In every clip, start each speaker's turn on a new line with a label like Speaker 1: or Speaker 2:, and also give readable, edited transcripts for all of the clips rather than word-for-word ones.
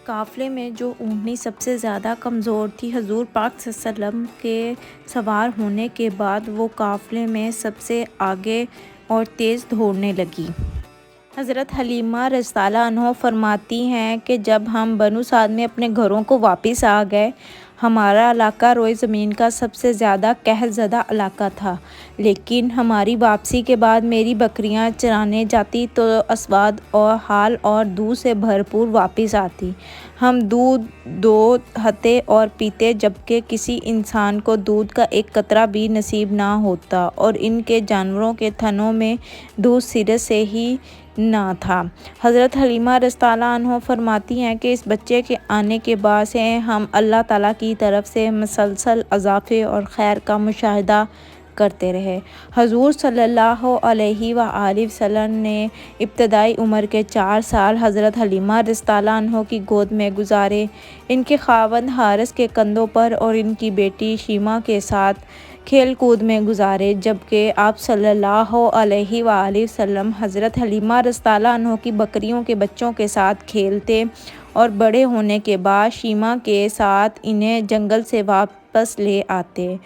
Speaker 1: قافلے میں جو اونٹنی سب سے زیادہ کمزور تھی، حضور پاک صلی اللہ علیہ وسلم کے سوار ہونے کے بعد وہ قافلے میں سب سے آگے اور تیز دوڑنے لگی۔ حضرت حلیمہ رضی اللہ عنہا فرماتی ہیں کہ جب ہم بنو سعد میں اپنے گھروں کو واپس آ گئے، ہمارا علاقہ روئے زمین کا سب سے زیادہ قحط زدہ علاقہ تھا، لیکن ہماری واپسی کے بعد میری بکریاں چرانے جاتی تو اسود اور حال اور دودھ سے بھرپور واپس آتی۔ ہم دودھ دوہتے اور پیتے، جبکہ کسی انسان کو دودھ کا ایک قطرہ بھی نصیب نہ ہوتا، اور ان کے جانوروں کے تھنوں میں دودھ سرے سے ہی نہ تھا۔ حضرت حلیمہ رضی اللہ عنہا فرماتی ہیں کہ اس بچے کے آنے کے بعد سے ہم اللہ تعالیٰ کی طرف سے مسلسل اضافے اور خیر کا مشاہدہ کرتے رہے۔ حضور صلی اللہ علیہ وآلہ وسلم نے ابتدائی عمر کے 4 سال حضرت حلیمہ رضی اللہ عنہا کی گود میں گزارے، ان کے خاوند حارث کے کندھوں پر اور ان کی بیٹی شیمہ کے ساتھ کھیل کود میں گزارے، جبکہ آپ صلی اللہ علیہ وآلہ وسلم حضرت حلیمہ رضی اللہ عنہا کی بکریوں کے بچوں کے ساتھ کھیلتے اور بڑے ہونے کے بعد شیمہ کے ساتھ انہیں جنگل سے واپس لے آتے۔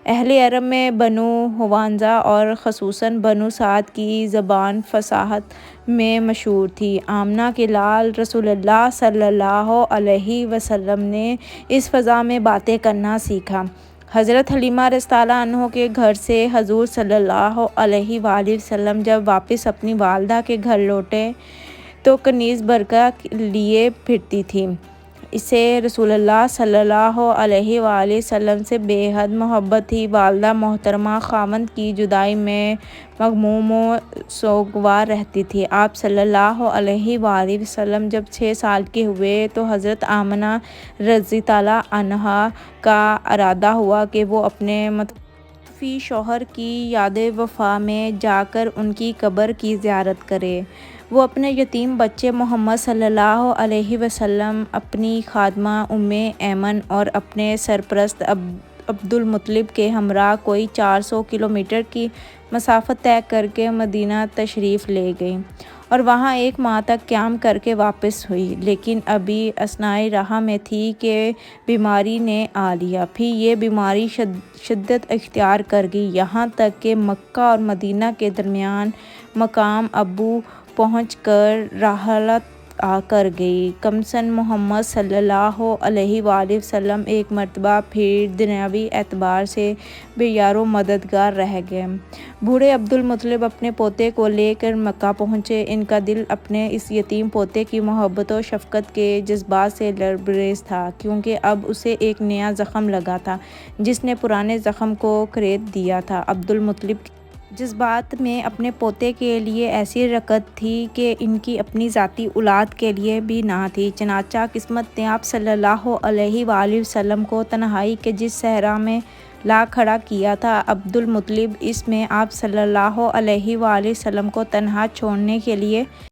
Speaker 1: اہل عرب میں بنو حوازہ اور خصوصاً بنو سعد کی زبان فصاحت میں مشہور تھی۔ آمنہ کے لال رسول اللہ صلی اللہ علیہ وسلم نے اس فضا میں باتیں کرنا سیکھا۔ حضرت حلیمہ رضی اللہ عنہا کے گھر سے حضور صلی اللہ علیہ وآلہ وسلم جب واپس اپنی والدہ کے گھر لوٹے تو کنیز برقع لیے پھرتی تھیں۔ اسے رسول اللہ صلی اللہ علیہ وآلہ وسلم سے بے حد محبت تھی۔ والدہ محترمہ خاوند کی جدائی میں مغموم و سوگوار رہتی تھیں۔ آپ صلی اللہ علیہ وآلہ وسلم جب 6 سال کے ہوئے تو حضرت آمنہ رضی اللہ عنہا کا ارادہ ہوا کہ وہ اپنے متوفی شوہر کی یاد وفا میں جا کر ان کی قبر کی زیارت کرے۔ وہ اپنے یتیم بچے محمد صلی اللہ علیہ وسلم، اپنی خادمہ ام ایمن اور اپنے سرپرست عبدالمطلب کے ہمراہ کوئی 400 کلومیٹر کی مسافت طے کر کے مدینہ تشریف لے گئیں اور وہاں 1 ماہ تک قیام کر کے واپس ہوئیں، لیکن ابھی اثنائے راہ میں تھی کہ بیماری نے آ لیا۔ پھر یہ بیماری شدت اختیار کر گئی، یہاں تک کہ مکہ اور مدینہ کے درمیان مقام ابو پہنچ کر رحلت کر گئی۔ کمسن محمد صلی اللہ علیہ وآلہ وسلم ایک مرتبہ پھر دنیاوی اعتبار سے بے یار و مددگار رہ گئے۔ بوڑھے عبدالمطلب اپنے پوتے کو لے کر مکہ پہنچے۔ ان کا دل اپنے اس یتیم پوتے کی محبت و شفقت کے جذبات سے لبریز تھا، کیونکہ اب اسے ایک نیا زخم لگا تھا جس نے پرانے زخم کو کریت دیا تھا۔ عبدالمطلب کے جذبات میں اپنے پوتے کے لیے ایسی رغبت تھی کہ ان کی اپنی ذاتی اولاد کے لیے بھی نہ تھی۔ چنانچہ قسمت نے آپ صلی اللہ علیہ وآلہ وسلم کو تنہائی کے جس صحرا میں لا کھڑا کیا تھا، عبدالمطلب اس میں آپ صلی اللہ علیہ وآلہ وسلم کو تنہا چھوڑنے کے لیے